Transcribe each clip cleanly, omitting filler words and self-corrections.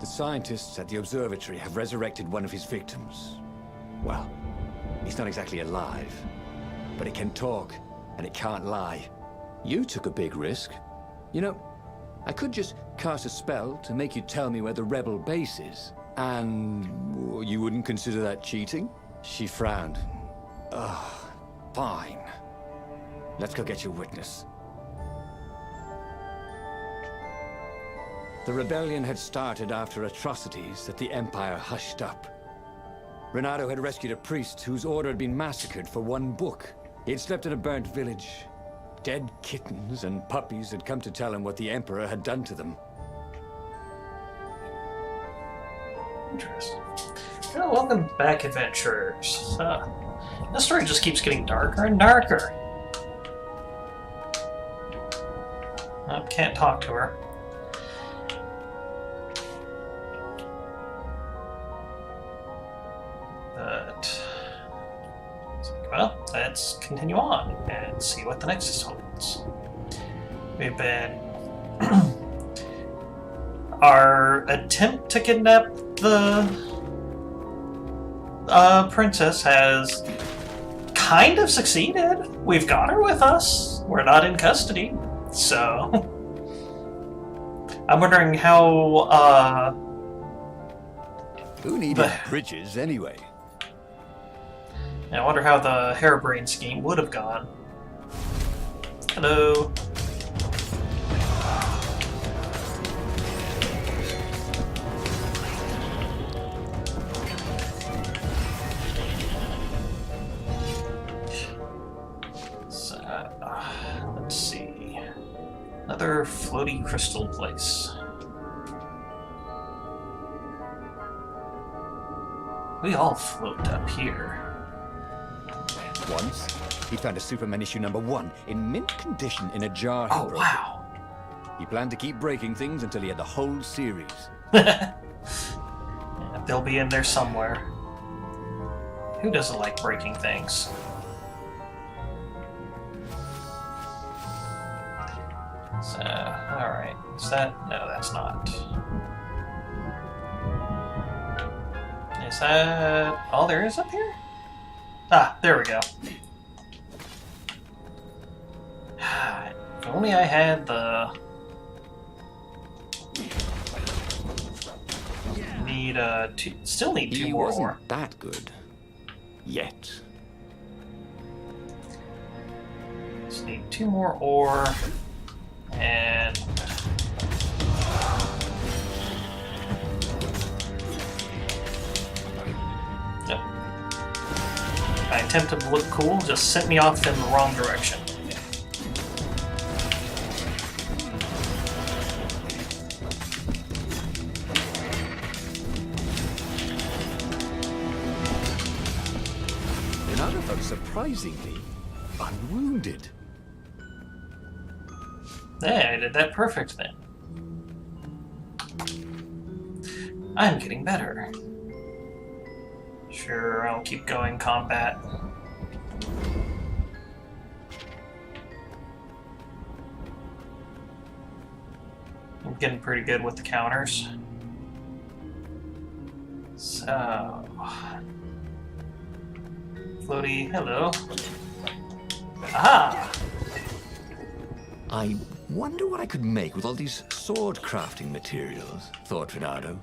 The scientists at the observatory have resurrected one of his victims. Well, he's not exactly alive, but it can talk, and it can't lie. You took a big risk. You know, I could just cast a spell to make you tell me where the rebel base is. And you wouldn't consider that cheating? She frowned. Ugh, fine. Let's go get your witness. The rebellion had started after atrocities that the Empire hushed up. Renato had rescued a priest whose order had been massacred for one book. He had slept in a burnt village. Dead kittens and puppies had come to tell him what the Emperor had done to them. Interesting. Well, welcome back, adventurers. This story just keeps getting darker and darker. I can't talk to her. But, well, let's continue on and see what the next holds. We've been... Our attempt to kidnap the princess has kind of succeeded. We've got her with us. We're not in custody. So... I'm wondering how, Who needed bridges, anyway? I wonder how the harebrained scheme would have gone. Hello. So, let's see. Another floaty crystal place. We all float up here. Once, he found a Superman issue #1 in mint condition in a jar. Oh, wow. He planned to keep breaking things until he had the whole series. Yeah, they'll be in there somewhere. Who doesn't like breaking things? So, alright. Is that... No, that's not. Is that all there is up here? Ah, there we go. If only I had the... Still need two more. He wasn't that good. Yet. Just need 2 more ore. And... Yep. I attempted to look cool, just sent me off in the wrong direction. Renato felt surprisingly unwounded. Yeah, I did that perfect then. I'm getting better. Sure, I'll keep going combat. I'm getting pretty good with the counters. So... Floaty, hello. Aha! I wonder what I could make with all these sword crafting materials, thought Renato.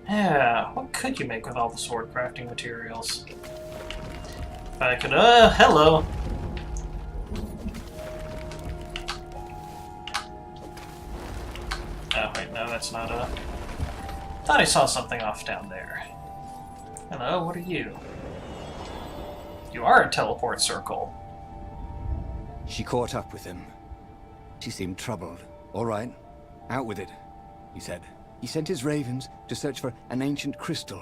Yeah, what could you make with all the sword crafting materials? If I could, hello! Oh, wait, no, that's not a... Thought I saw something off down there. Hello, what are you? You are a teleport circle. She caught up with him. She seemed troubled. All right, out with it, he said. He sent his ravens to search for an ancient crystal.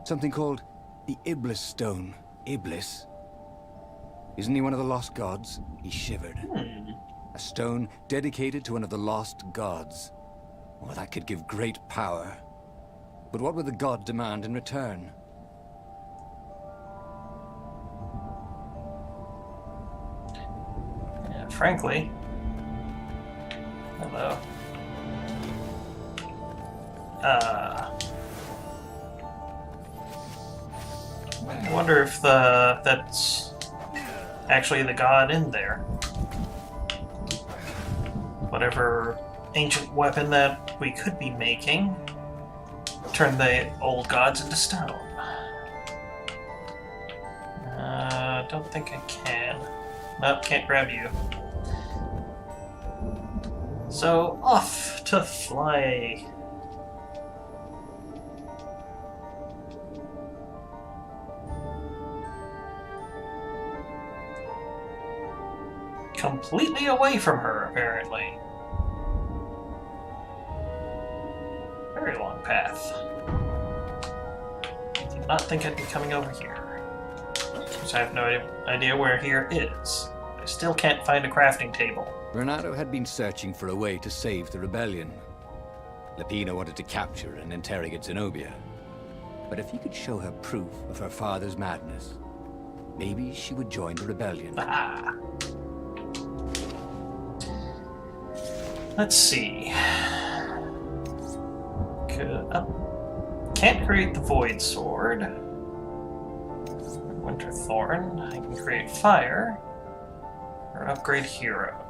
Something called the Iblis Stone. Iblis? Isn't he one of the lost gods? He shivered. A stone dedicated to one of the lost gods. Oh, that could give great power. But what would the god demand in return? Yeah, frankly... Hello. I wonder if that's actually the god in there. Whatever ancient weapon that we could be making. Turn the old gods into stone. Don't think I can. Nope, can't grab you. So, off to fly. Completely away from her, apparently. Very long path. Did not think I'd be coming over here. Because I have no idea where here is. I still can't find a crafting table. Renato had been searching for a way to save the rebellion. Lapina wanted to capture and interrogate Zenobia. But if he could show her proof of her father's madness, maybe she would join the rebellion. Ah. Let's see. Can't create the Void Sword. Winter Thorn. I can create Fire. Or upgrade Hero.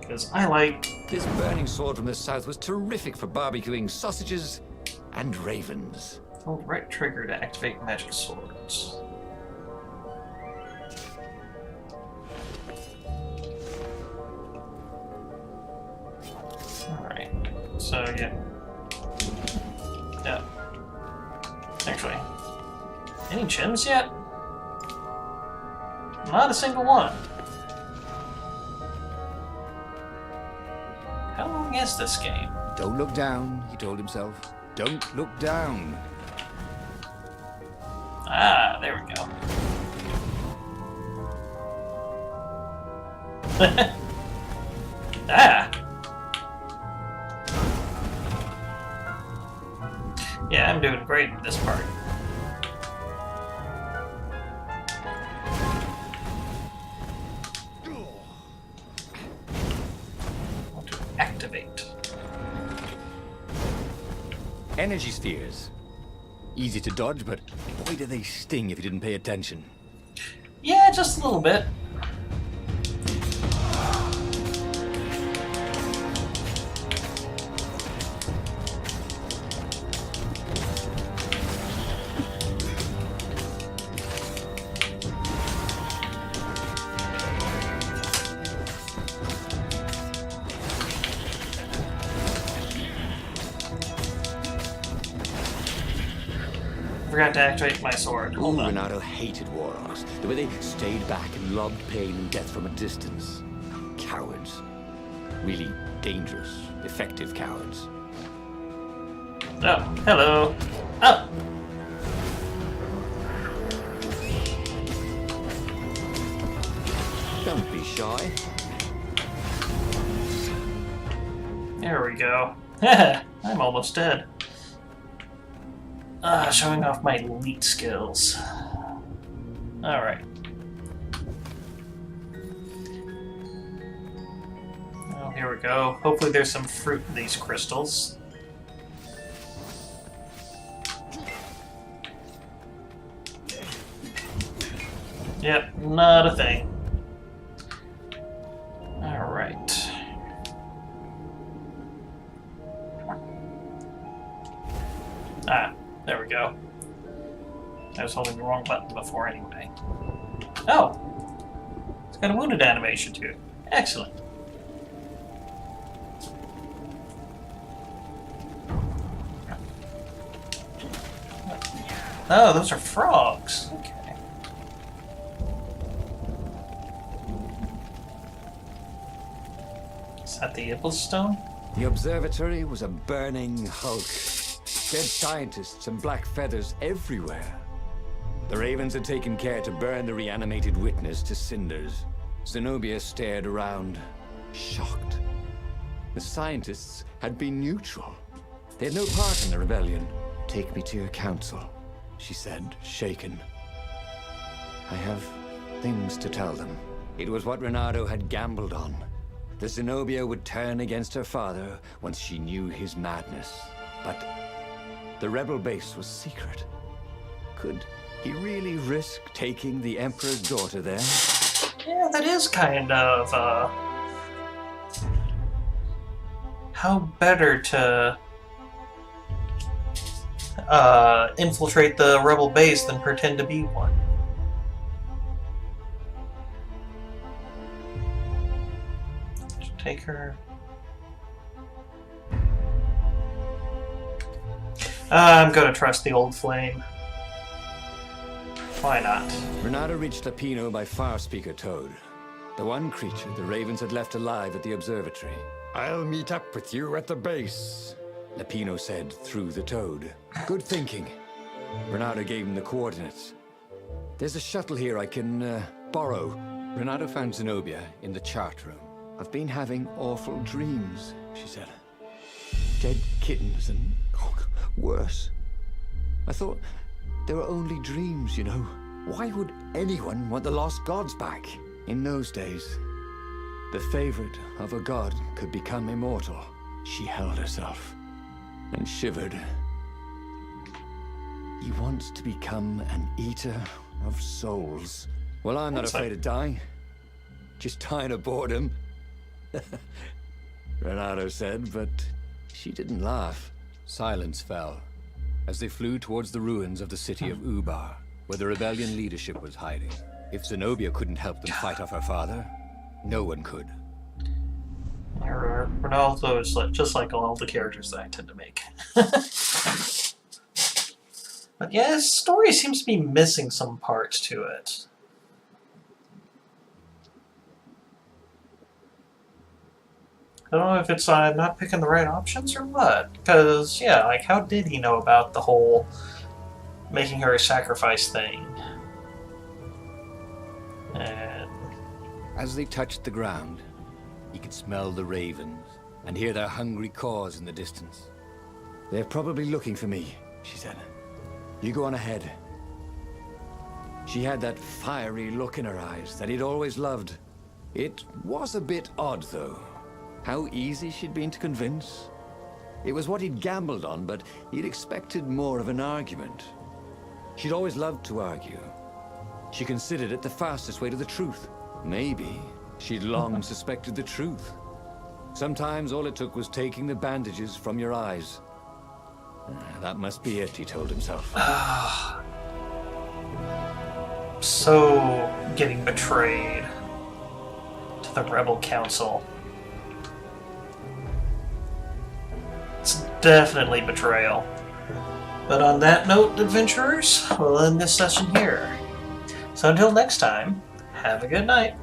Because I like... This burning sword from the south was terrific for barbecuing sausages and ravens. Hold right trigger to activate magic swords. Alright, so yeah. Yeah. Actually, any gems yet? Not a single one. How long is this game? Don't look down, he told himself. Don't look down. Ah, there we go. Ah! Yeah, I'm doing great in this part. Want to activate. Energy spheres. Easy to dodge, but boy do they sting if you didn't pay attention. Yeah, just a little bit. Forgot to activate my sword. Hold on. Renato hated warlocks. The way they stayed back and lobbed pain and death from a distance. Cowards. Really dangerous, effective cowards. Oh, hello. Oh! Don't be shy. There we go. I'm almost dead. Showing off my elite skills. Alright. Oh, here we go. Hopefully there's some fruit in these crystals. Yep, not a thing. Alright. Ah, there we go. I was holding the wrong button before anyway. Oh! It's got a wounded animation to it. Excellent. Oh, those are frogs. Okay. Is that the Ibblestone? The observatory was a burning hulk. Dead scientists and black feathers everywhere. The ravens had taken care to burn the reanimated witness to cinders. Zenobia stared around, shocked. The scientists had been neutral. They had no part in the rebellion. Take me to your council, she said, shaken. I have things to tell them. It was what Renato had gambled on. the Zenobia would turn against her father once she knew his madness. But the rebel base was secret. Could he really risk taking the Emperor's daughter there? Yeah, that is kind of, how better to infiltrate the rebel base than pretend to be one. Just take her. I'm gonna trust the old flame. Why not? Renata reached Lapino by Far Speaker Toad, the one creature the Ravens had left alive at the observatory. "I'll meet up with you at the base," Lapino said through the Toad. "Good thinking." Renata gave him the coordinates. "There's a shuttle here I can, borrow." Renata found Zenobia in the chart room. "I've been having awful dreams," she said. "Dead kittens and, worse. I thought they were only dreams, you know. Why would anyone want the lost gods back? In those days, the favorite of a god could become immortal." She held herself and shivered. "He wants to become an eater of souls." "Well, I'm not afraid to die. Just tired of boredom," Renato said, but she didn't laugh. Silence fell as they flew towards the ruins of the city of Ubar, where the rebellion leadership was hiding. If Zenobia couldn't help them fight off her father, no one could. Ronaldo is just like all the characters that I tend to make. But yeah, his story seems to be missing some parts to it. I don't know if it's not picking the right options or what. Because, yeah, like, how did he know about the whole making her a sacrifice thing? And as they touched the ground, he could smell the ravens and hear their hungry caws in the distance. "They're probably looking for me," she said. "You go on ahead." She had that fiery look in her eyes that he'd always loved. It was a bit odd, though. How easy she'd been to convince. It was what he'd gambled on, but he'd expected more of an argument. She'd always loved to argue. She considered it the fastest way to the truth. Maybe she'd long suspected the truth. Sometimes all it took was taking the bandages from your eyes. That must be it, he told himself. So, getting betrayed to the Rebel Council. It's definitely betrayal. But on that note, adventurers, we'll end this session here. So until next time, have a good night.